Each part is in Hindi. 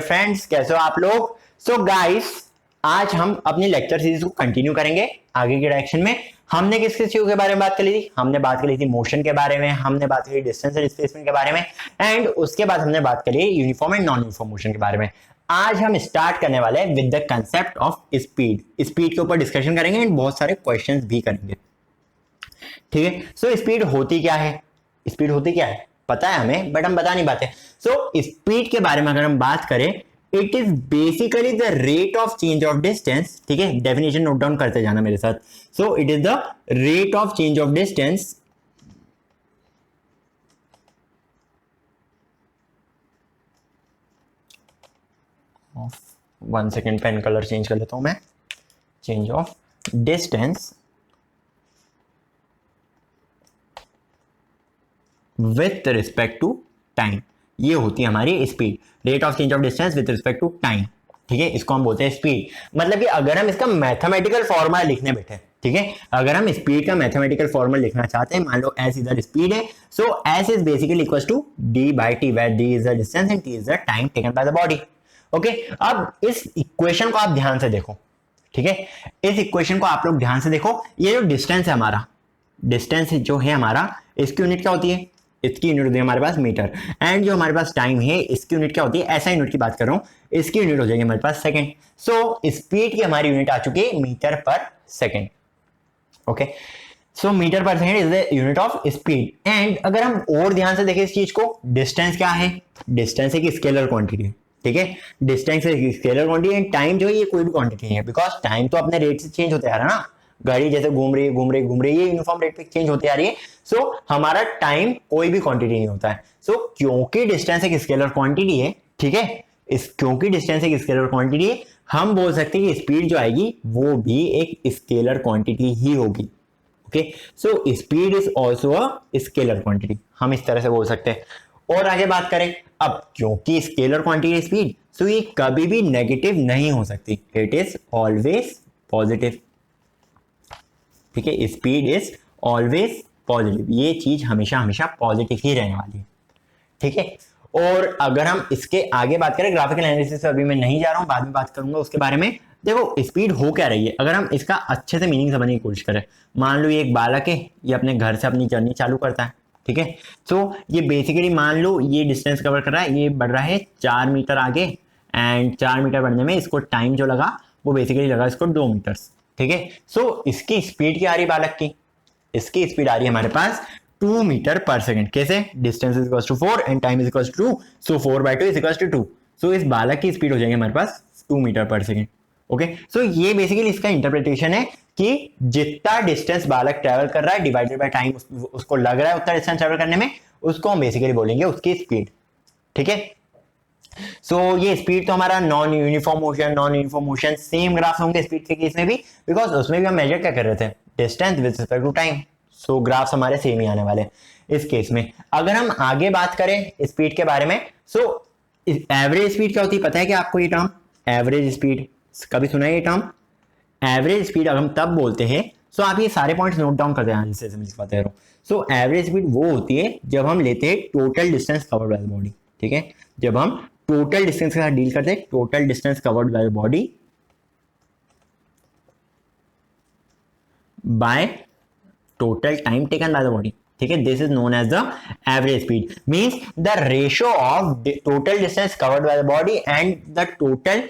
फ्रेंड्स, कैसे हो आप लोग। सो गाइस, आज हम अपनी लेक्चर सीरीज को कंटिन्यू करेंगे आगे के डायरेक्शन में। हमने किस किस चीजों के बारे में बात कर ली थी? हमने बात करी थी मोशन के बारे में, हमने बात करी डिस्टेंस और डिस्प्लेसमेंट के बारे में, एंड उसके बाद हमने बात करी uniform and non uniform motion के बारे में। आज हम स्टार्ट करने वाले हैं with the concept of speed. Speed के ऊपर डिस्कशन करेंगे एंड बहुत सारे क्वेश्चंस भी करेंगे, ठीक है। सो स्पीड होती क्या है? स्पीड होती क्या है पता है हमें, बट हम बता नहीं पाते। सो स्पीड के बारे में अगर हम बात करें, it is basically the rate of change of distance, ठीक है। डेफिनेशन नोट डाउन करते जाना मेरे साथ। So it is the rate of change of distance of 1 second, pen colour change कर लेता हूं मैं। Change of distance with respect to time, ये होती है हमारी speed. Rate of change of distance with respect to time, ठीक है, इसको हम बोलते हैं स्पीड। मतलब कि अगर हम इसका मैथमेटिकल फॉर्मूला लिखने बैठे, ठीक है, अगर हम स्पीड का मैथमेटिकल फॉर्मूला लिखना चाहते हैं, मान लो एस इधर स्पीड है, so s is basically equal to d by t, where d is the distance and t is the time taken by the body. Okay, अब इस इक्वेशन को आप ध्यान से देखो, ठीक है। इस इक्वेशन को आप लोग ध्यान से देखो। ये जो डिस्टेंस है हमारा, डिस्टेंस जो है हमारा, इसकी यूनिट क्या होती है? इसकी यूनिट होती है हमारे पास मीटर। एंड जो हमारे पास टाइम है, इसकी यूनिट क्या होती है? ऐसा यूनिट की बात कर रहा हूं, इसकी यूनिट हो जाएगी हमारे पास सेकंड। सो स्पीड की हमारी यूनिट आ चुकी है metre per second. Okay, so metre per second is the unit of speed. And अगर हम और ध्यान से देखें इस चीज को, डिस्टेंस क्या है? डिस्टेंस एक स्केलर क्वांटिटी, ठीक है। डिस्टेंस एक स्केलर क्वांटिटी एंड टाइम जो है ये कोई भी क्वांटिटी नहीं है, बिकॉज टाइम तो अपने रेट से चेंज होते आ रहा है ना। गाड़ी जैसे घूम रही है, ये यूनिफॉर्म रेट पे चेंज होती आ रही है। सो हमारा टाइम कोई भी क्वांटिटी नहीं होता है। सो क्योंकि डिस्टेंस एक स्केलर क्वांटिटी है, ठीक है, क्योंकि डिस्टेंस एक स्केलर क्वांटिटी है, हम बोल सकते हैं कि स्पीड जो आएगी वो भी एक स्केलर क्वांटिटी ही होगी। Okay, so speed is also a scalar quantity, हम इस तरह से बोल सकते हैं। और आगे बात करें, अब क्योंकि स्केलर क्वांटिटी स्पीड, सो ये कभी भी नेगेटिव नहीं हो सकती, इट इज ऑलवेज पॉजिटिव, ठीक है। स्पीड इज ऑलवेज पॉजिटिव, ये चीज हमेशा हमेशा पॉजिटिव ही रहने वाली है, ठीक है। और अगर हम इसके आगे बात करें, ग्राफिकल एनालिसिस से अभी मैं नहीं जा रहा हूं, बाद में बात करूंगा उसके बारे में। देखो स्पीड हो क्या रही है, अगर हम इसका अच्छे से मीनिंग समझने की कोशिश करें। मान लो ये एक बालक है, ये अपने घर से अपनी जर्नी चालू करता है, ठीक है। सो ये बेसिकली मान लो ये डिस्टेंस कवर कर रहा है, ये बढ़ रहा है 4 मीटर आगे, एंड 4 मीटर बढ़ने में इसको टाइम जो लगा वो बेसिकली लगा इसको 2 मीटर, ठीक है। सो इसकी स्पीड क्या आ रही बालक की? इसकी स्पीड आ रही है हमारे पास 2 मीटर पर सेकंड। कैसे? Distance is equal to 4 and time is equal to 2, so 4/2 is equal to 2। So इस बालक की स्पीड हो जाएगी हमारे पास 2 metre per second. Okay, so ये बेसिकली इसका इंटरप्रिटेशन है कि जितना डिस्टेंस बालक ट्रेवल कर रहा है डिवाइडेड बाय टाइम उसको लग रहा है उतना डिस्टेंस ट्रेवल करने में, उसको हम बेसिकली बोलेंगे उसकी स्पीड, ठीक है। सो ये स्पीड तो हमारा non uniform motion same graph होंगे स्पीड के केस में भी, बिकॉज उसमें भी हम मेजर क्या कर रहे थे? Distance with respect to time. So graphs हमारे सेम ही आने वाले इस केस में। अगर हम आगे बात करें स्पीड के बारे में, सो एवरेज स्पीड क्या होती है पता है क्या आपको? ये टर्म एवरेज स्पीड कभी सुना है? ये टर्म एवरेज स्पीड हम तब बोलते हैं, सो आप ये सारे पॉइंट्स नोट डाउन कर देना जिससे मैं लिखवाते रहा हूं। सो एवरेज स्पीड वो होती है जब हम लेते हैं total distance covered by the body, ठीक है। जब हम टोटल डिस्टेंस के साथ डील करते हैं, total distance covered by the body by total time taken by the body, ठीक है। This is known as the average speed, means the ratio of total distance covered by the body and the total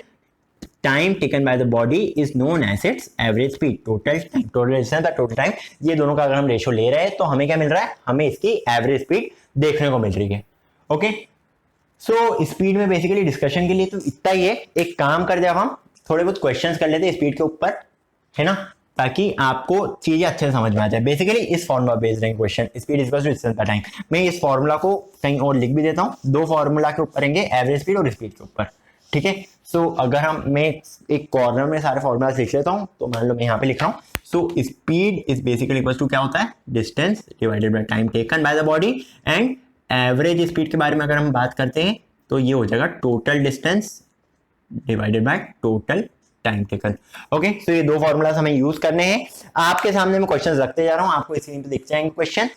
time taken by the body is known as its average speed. Total distance total time, ये दोनों का अगर हम रेशियो ले रहे हैं तो हमें क्या मिल रहा है? हमें इसकी एवरेज स्पीड देखने को मिल रही है। ओके, सो स्पीड में बेसिकली डिस्कशन के लिए तो इतना ही है। एक काम कर दे, अब हम थोड़े बहुत क्वेश्चंस कर लेते हैं स्पीड के ऊपर, है ना, ताकि आपको चीजें अच्छे से समझ में आ जाए। बेसिकली इस फॉर्मूला बेस्ड रहेंगे question, speed is equal to distance by time. मैं इस फॉर्मूला को कहीं और लिख भी देता हूं, 2 फॉर्मूला के ऊपर रहेंगे, एवरेज स्पीड और स्पीड के ऊपर, ठीक है। सो अगर मैं एक कॉर्नर में सारे फॉर्मूला लिख लेता हूं, तो मान लो मैं यहाँ पे लिख रहा हूँ, so speed is basically equal to क्या होता है? Distance divided by time taken by the body. And average speed के बारे में अगर हम बात करते हैं तो ये हो जाएगा total distance divided by total time taken. Okay, so ये 2 फॉर्मूलाज हमें यूज करने हैं। आपके सामने मैं क्वेश्चन रखते जा रहा हूं, आपको स्क्रीन पे दिख जाएंगे question.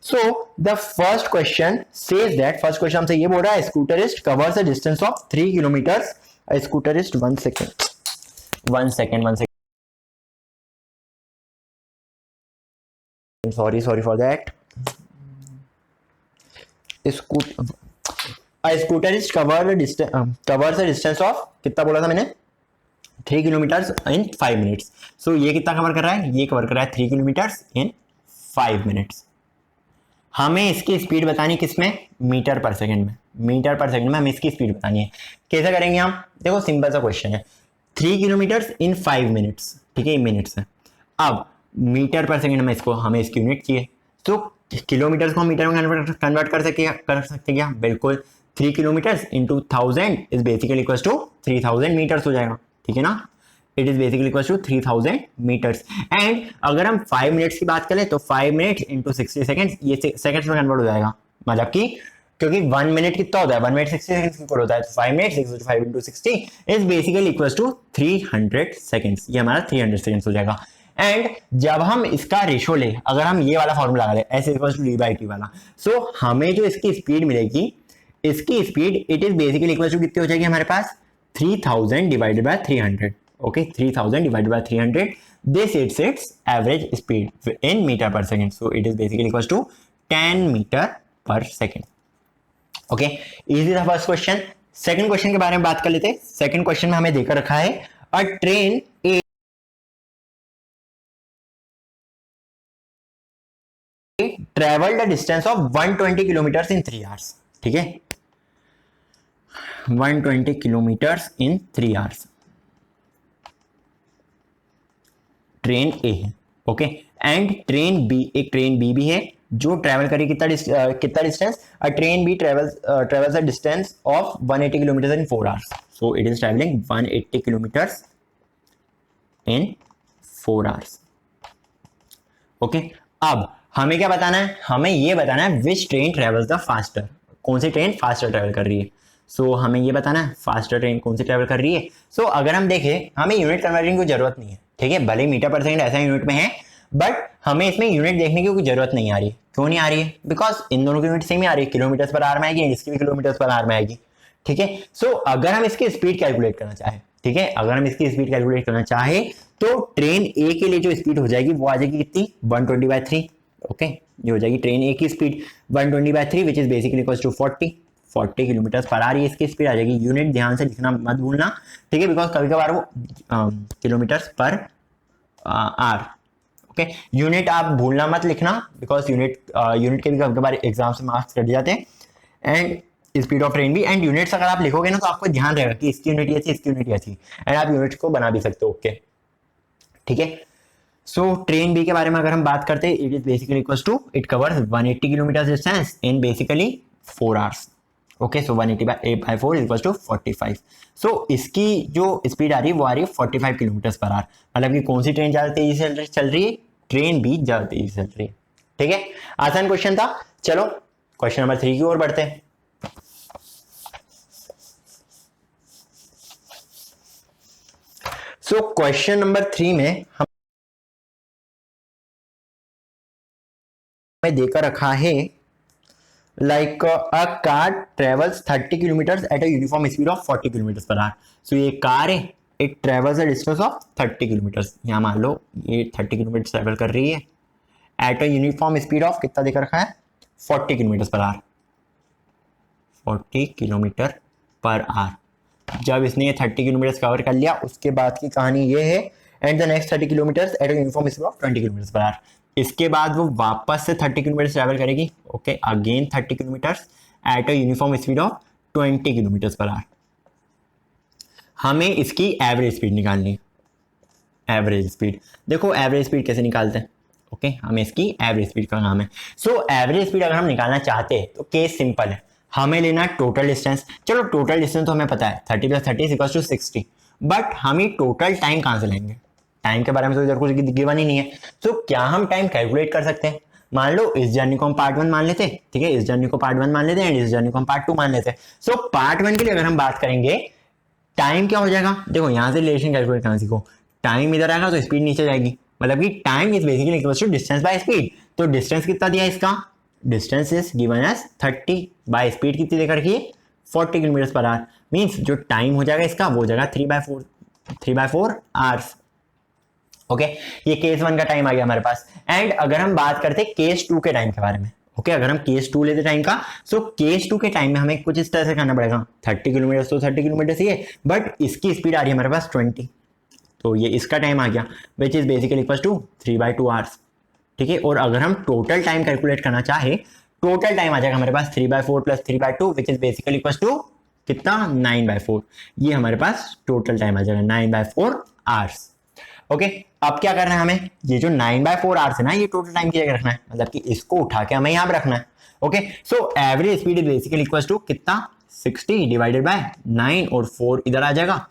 So the first question says that, first question हमसे ये बोल रहा है scooterist covers a distance of 3 kilometres. Scooterist 1 second sorry for that. Scooterist covers a distance of, कितना बोला था मैंने, 3 किलोमीटर्स इन 5 मिनट्स। सो ये कितना कवर कर रहा है, ये कवर कर रहा है 3 किलोमीटर्स इन 5 मिनट्स। हमें इसकी स्पीड बतानी किसमें, मीटर पर सेकंड में। मीटर पर सेकंड में हमें इसकी स्पीड बतानी है। कैसे करेंगे हम, देखो सिंपल सा क्वेश्चन है, 3 किलोमीटर्स इन 5 मिनट्स, ठीक है, मिनट्स है। अब मीटर पर सेकंड में इसको, हमें इसकी यूनिट चाहिए, तो किलोमीटर्स को हम मीटर में कन्वर्ट कर सकते क्या, बिल्कुल। 3 kilometres into 1000 is basically equal to 3000 metres हो जाएगा, ठीक है ना। It is basically equal to 3000 metres. And अगर हम 5 मिनट्स की बात करें तो 5 मिनट्स इंटू 60 सेकेंड्स, ये सेकेंड्स में कन्वर्ट हो जाएगा, मतलब कि क्योंकि 1 मिनट कितना होता है, 1 मिनट 60 सेकंड्स की इक्वल होता है, तो 5 minute 5 into 60 is basically equal to 300 seconds. ये हमारा 300 सेकंड्स हो जाएगा। एंड जब हम इसका रेशो ले, अगर हम ये वाला फॉर्मूला लगा ले, s equal to d by t वाला, सो हमें जो इसकी स्पीड मिलेगी, इसकी speed it is basically equal to कितनी हो जाएगी हमारे पास, 3000 divided by 300। Okay, 3000 divided by 300, this it's it's average speed in metre per second. So it is basically equal to 10 metre per second. Okay, easy था फर्स्ट क्वेश्चन। सेकंड क्वेश्चन के बारे में बात कर लेते हैं। सेकंड क्वेश्चन में हमें देकर रखा है a train travelled the distance of 120 kilometres in 3 hours, ठीक है, 120 kilometres in 3 hours. Train A है, ओके, एंड ट्रेन बी, एक ट्रेन बी भी है जो ट्रेवल करी कितना distance, a train B travels a distance of 180 kilometres in 4 hours. So it is travelling 180 kilometres in 4 hours. Okay, अब हमें क्या बताना है, हमें ये बताना है विच ट्रेन ट्रेवल्स द फास्टर, कौन सी ट्रेन फास्टर ट्रेवल कर रही है। सो हमें ये बताना है फास्टर ट्रेन कौन सी ट्रेवल कर रही है। सो अगर हम देखें, हमें यूनिट कन्वर्जन की जरूरत नहीं है, ठीक है, भले मीटर पर सेकंड ऐसा यूनिट में है, बट हमें इसमें यूनिट देखने की कोई जरूरत नहीं आ रही। क्यों नहीं आ रही है, बिकॉज इन दोनों की यूनिट सेम ही आ रही है, किलोमीटर्स पर आवर में आएगी, इसकी भी किलोमीटर्स पर आवर में आएगी, ठीक है। सो अगर हम इसकी स्पीड कैलकुलेट करना चाहें, ठीक है, अगर हम इसकी स्पीड कैलकुलेट करना चाहे तो ट्रेन ए के लिए जो स्पीड हो जाएगी वो आ जाएगी कितनी, 120/3। ओके, ये हो जाएगी ट्रेन ए की speed 120/3 which is basically equal to 40 kilometre per hour, इसकी स्पीड आ जाएगी। यूनिट ध्यान से लिखना मत भूलना, ठीक है, बिकॉज कभी कभार वो kilometres per hour, okay, unit आप भूलना मत लिखना, बिकॉज यूनिट के भी कभी कभार एग्जाम से मार्क्स कट जाते हैं, एंड स्पीड ऑफ ट्रेन भी। एंड यूनिट्स अगर आप लिखोगे ना तो आपको ध्यान रहेगा कि इसकी यूनिट ये थी, इसकी यूनिट ये थी, एंड आप यूनिट्स को बना भी सकते हो, ओके, ठीक है। सो ट्रेन बी के बारे में अगर हम बात करते हैं, it is basically equals to, it covers 180 kilometre distance in basically 4 hours. Okay, so 180/4 is equals to 45। So इसकी जो स्पीड आ रही है वो आ रही है 45 किलोमीटर पर आवर, मतलब कि कौन सी ट्रेन ज्यादा तेजी से चल रही है, ट्रेन बी ज्यादा तेजी से चल रही है, ठीक है। आसान क्वेश्चन था। चलो क्वेश्चन नंबर 3 की ओर बढ़ते हैं। सो क्वेश्चन नंबर 3 में हमें देकर रखा है like a car travels 30 kilometre at a uniform speed of 40 kilometre per hour. So ये कार है, it travels a distance of 30 kilometre, यहाँ मान लो ये 30 किलोमीटर ट्रेवल कर रही है eight a uniform speed of कितना देकर रखा है, 40 kilometre per our, 40 kilometre per our. जब इसने 30 किलोमीटर कवर कर लिया, उसके बाद की कहानी ये है, and the next 30 kilometre at a uniform speed of 20 kilometre per our. इसके बाद वो वापस से 30 किलोमीटर ट्रैवल करेगी, okay, again 30 kilometre at a uniform speed of 20 kilometre per our. हमें इसकी एवरेज स्पीड निकालनी है। एवरेज स्पीड, देखो एवरेज स्पीड कैसे निकालते हैं, ओके, हमें इसकी एवरेज स्पीड का नाम है। सो एवरेज स्पीड अगर हम निकालना चाहते हैं तो केस सिंपल है, हमें लेना टोटल डिस्टेंस। चलो टोटल डिस्टेंस तो हमें पता है 30 + 30 = 60, बट हम टोटल टाइम कहां से लेंगे, टाइम के बारे में तो इधर कुछ गिवन ही नहीं है। तो क्या हम टाइम कैलकुलेट कर सकते हैं, मान लो इस जर्नी को हम पार्ट 1 मान लेते, ठीक है, इस जर्नी को पार्ट 1 मान लेते हैं, एंड इस जर्नी को हम पार्ट 2 मान लेते हैं। सो पार्ट 1 के लिए अगर हम बात करेंगे, टाइम क्या हो जाएगा, देखो यहां से रिलेशन कैलकुलेट करना सीखो, टाइम इधर आएगा तो स्पीड नीचे जाएगी, मतलब कि time is basically equal to distance by speed. तो डिस्टेंस कितना दिया इसका, distance is given as 30 by speed कितनी देकर रखी है 40 किलोमीटर पर आवर, मीन्स जो टाइम हो जाएगा इसका वो हो जाएगा 3/4 आवर्स। ओके, ये केस 1 का टाइम आ गया हमारे पास। एंड अगर हम बात करते हैं केस 2 के टाइम के बारे में, ओके, अगर हम केस 2 लेते टाइम का, सो केस 2 के टाइम में हमें कुछ इस तरह से करना पड़ेगा। 30 किलोमीटर तो 30 किलोमीटर ही है, बट इसकी स्पीड आ रही है हमारे पास 20, तो ये इसका टाइम आ गया which is basically equal to 3/2 hours. ठीक है, और अगर हम टोटल टाइम कैलकुलेट करना चाहे, टोटल टाइम आ जाएगा हमारे पास 3/4 plus 3/2 which is basically equal to कितना 9/4। ये हमारे पास टोटल टाइम आ जाएगा 9/4 आवर्स। ओके, अब क्या करना है हमें, ये जो 9/4 आवर्स है ना, ये टोटल टाइम की जगह रखना है, मतलब कि इसको उठा के हमें यहाँ पे रखना है। Okay, so average speed is basically equal to कितना 60 डिवाइडेड बाय 9 और 4 इधर आ जाएगा।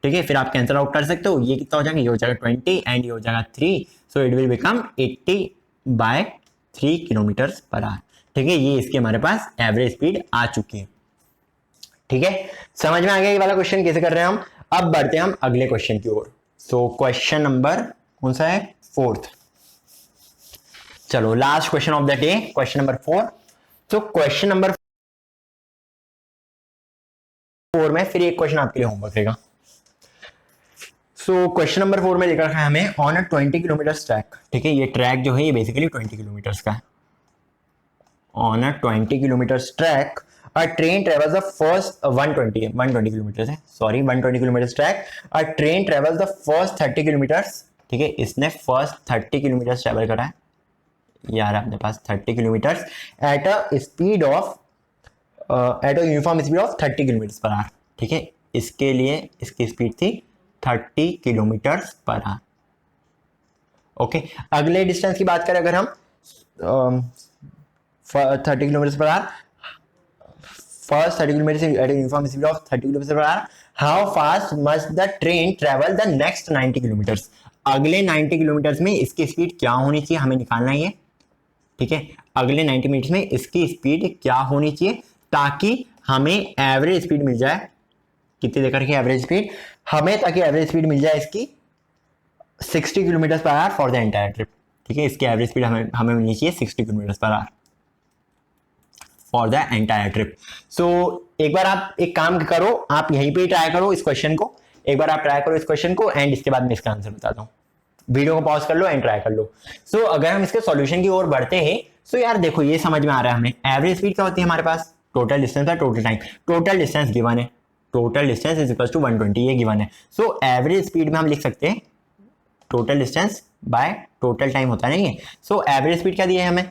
ठीक है, फिर आप कैंसिल आउट कर सकते हो, ये कितना हो जाएगा, ये हो जाएगा 20 एंड ये हो जाएगा 3, so it will become 80/3 kilometre per our. ठीक है, ये इसके हमारे पास एवरेज स्पीड आ चुकी है। ठीक है, समझ में आ गया ये वाला क्वेश्चन कैसे कर रहे हैं हम। अब बढ़ते हैं हम अगले क्वेश्चन की ओर। सो क्वेश्चन नंबर कौन सा है, 4th। चलो last question of the day, question number 4। So question number 4 में फिर एक क्वेश्चन आपके लिए होमवर्क रहेगा। सो क्वेश्चन नंबर 4 में लिखा रखा है हमें ऑन अ 20 किलोमीटर ट्रैक। ठीक है, ये ट्रैक जो है ये बेसिकली 20 किलोमीटर का है। On a 20 kilometre track a train travels the first 120 kilometre है, sorry 120 kilometre track, a train travels the first 30 kilometres. ठीक है, इसने फर्स्ट 30 किलोमीटर ट्रेवल करा है, यार अपने पास 30 kilometres at a speed of eight a uniform speed of 30 kilometre per our. ठीक है, इसके लिए इसकी स्पीड थी 30 किलोमीटर पर आवर। ओके, अगले डिस्टेंस की बात करें अगर हम 30 kilometre per our, first 30 kilometers at a uniform speed of 30 kilometers per hour, how fast must the train travel the next 90 kilometers? अगले 90 किलोमीटर्स में इसकी स्पीड क्या होनी चाहिए, हमें निकालना है ये। ठीक है, अगले 90 मिनट्स में इसकी स्पीड क्या होनी चाहिए ताकि हमें एवरेज स्पीड मिल जाए, कितनी देकर के एवरेज स्पीड हमें, ताकि एवरेज स्पीड मिल जाए इसकी 60 kilometre per hour for the entire trip. ठीक है, इसकी एवरेज स्पीड हमें मिलनी चाहिए 60 kilometre per hour for the entire trip. So एक बार आप एक काम करो, आप यहीं पे ट्राई करो इस क्वेश्चन को, एक बार आप ट्राई करो इस क्वेश्चन को एंड इसके बाद मैं इसका आंसर बताता हूँ। वीडियो को पॉज कर लो एंड ट्राई कर लो। सो अगर हम इसके सॉल्यूशन की ओर बढ़ते हैं, सो यार देखो ये समझ में आ रहा है हमें, एवरेज स्पीड क्या होती है हमारे पास, टोटल डिस्टेंस है total time, total distance given है, total distance is equal to 120, ये गिवन है। सो एवरेज स्पीड में हम लिख सकते हैं total distance by total time होता नहीं है। सो एवरेज स्पीड क्या दी है हमें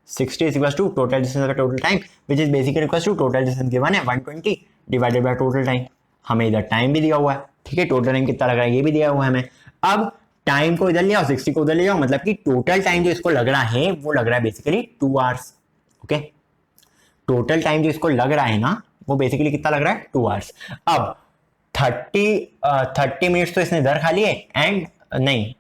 60 is equals to total distance का total time which is basically equals to total distance given है 120 divided by total time। हमें इधर टाइम भी दिया हुआ है, ठीक है, टोटल टाइम कितना लग रहा है ये भी दिया हुआ है हमें। अब टाइम को इधर ले आओ, 60 को उधर ले जाओ, मतलब कि टोटल टाइम जो इसको लग रहा है वो लग रहा है basically 2 hours. Okay, total time जो इसको लग रहा है ना वो बेसिकली कितना लग रहा है 2 आवर्स। अब 30 मिनट्स तो इसने इधर खा लिए एंड नहीं,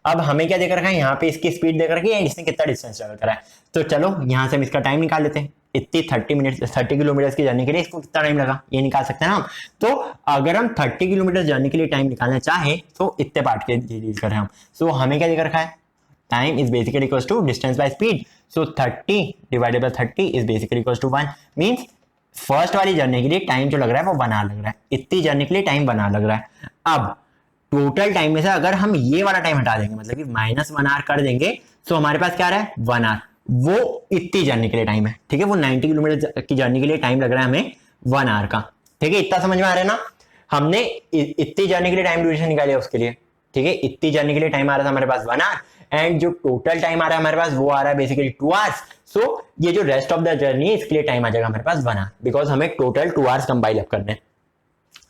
अब हमें क्या देकर रखा है यहाँ पे इसकी स्पीड देकर रखी है, इसने कितना डिस्टेंस ट्रेवल करा है। तो चलो यहाँ से हम इसका टाइम निकाल लेते हैं, इतनी 30 किलोमीटर की जर्नी के लिए इसको कितना टाइम लगा ये निकाल सकते हैं ना हम। तो अगर हम 30 किलोमीटर जर्नी के लिए टाइम निकालना चाहे तो इतने पार्ट के डील करें हम। सो हमें क्या देकर रखा है, time is basically equals to distance by speed. So 30 divided by 30 is basically equals to 1, means first वाली जर्नी के लिए टाइम जो लग रहा है वो 1 आवर लग रहा है, इतनी जर्नी के लिए टाइम 1 आवर लग रहा है। अब टोटल टाइम में से अगर हम ये वाला टाइम हटा देंगे, मतलब कि -1 आवर कर देंगे, तो हमारे पास क्या आ रहा है 1 आवर, वो इतनी जर्नी के लिए टाइम है। ठीक है, वो 90 किलोमीटर की जर्नी के लिए टाइम लग रहा है हमें 1 आवर का। ठीक है, इतना समझ में आ रहा है ना, हमने इतनी जर्नी के लिए टाइम ड्यूरेशन निकाली है उसके लिए। ठीक है, इतनी जर्नी के लिए टाइम आ रहा था हमारे पास 1 आवर एंड जो टोटल टाइम आ रहा है हमारे पास वो आ रहा है बेसिकली 2 आवर्स। सो ये जो रेस्ट ऑफ द जर्नी है इसके लिए टाइम आ जाएगा हमारे पास 1 आवर, बिकॉज हमें टोटल 2 आवर्स कंपाइल अप करने हैं।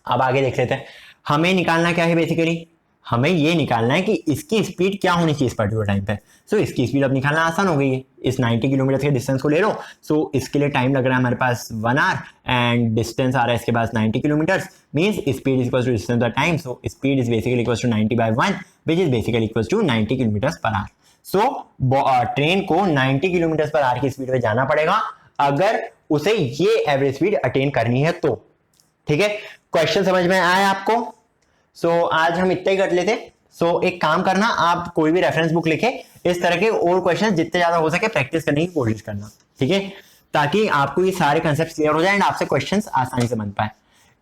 अब आगे देख लेते हैं, हमें निकालना क्या है बेसिकली, हमें ये निकालना है कि इसकी स्पीड क्या होनी चाहिए इस पर्टिकुलर टाइम पे। सो इसकी स्पीड अब निकालना आसान हो गई है, इस 90 किलोमीटर के डिस्टेंस को ले लो। सो इसके लिए टाइम लग रहा है हमारे पास 1 आवर एंड डिस्टेंस आ रहा है इसके पास 90 kilometre, means speed is equal to distance by time. So speed is basically equal to 90/1 which is basically equal to 90 kilometre per hour. So train को 90 किलोमीटर पर आवर की स्पीड पे जाना पड़ेगा अगर उसे ये एवरेज स्पीड अटेन करनी है तो। ठीक है, क्वेश्चन समझ में आया आपको। सो आज हम इतना ही कर लेते, सो एक काम करना, आप कोई भी रेफरेंस बुक लिखे, इस तरह के और क्वेश्चन जितने ज्यादा हो सके प्रैक्टिस करने की कोशिश करना, ठीक है, ताकि आपको ये सारे कंसेप्ट क्लियर हो जाए एंड आपसे क्वेश्चंस आसानी से बन पाए।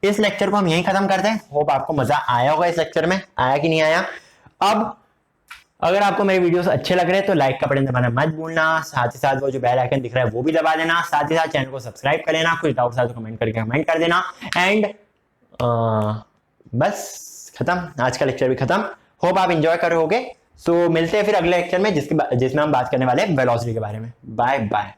इस लेक्चर को हम यहीं खत्म करते हैं। होप आपको मजा आया होगा इस लेक्चर में, आया कि नहीं आया। अब अगर आपको मेरे वीडियोस अच्छे लग रहे हैं तो लाइक का बटन दबाना मत भूलना, साथ ही साथ वो जो बेल आइकन दिख रहा है वो भी दबा देना, साथ ही साथ चैनल को सब्सक्राइब कर लेना, कुछ डाउट्स आए तो कमेंट करके कमेंट कर देना। एंड बस खत्म, आज का लेक्चर भी खत्म। होप आप एंजॉय कर रहे होगे। सो मिलते हैं फिर अगले लेक्चर में जिसमें हम बात करने वाले हैं वेलोसिटी के बारे में। Bye bye.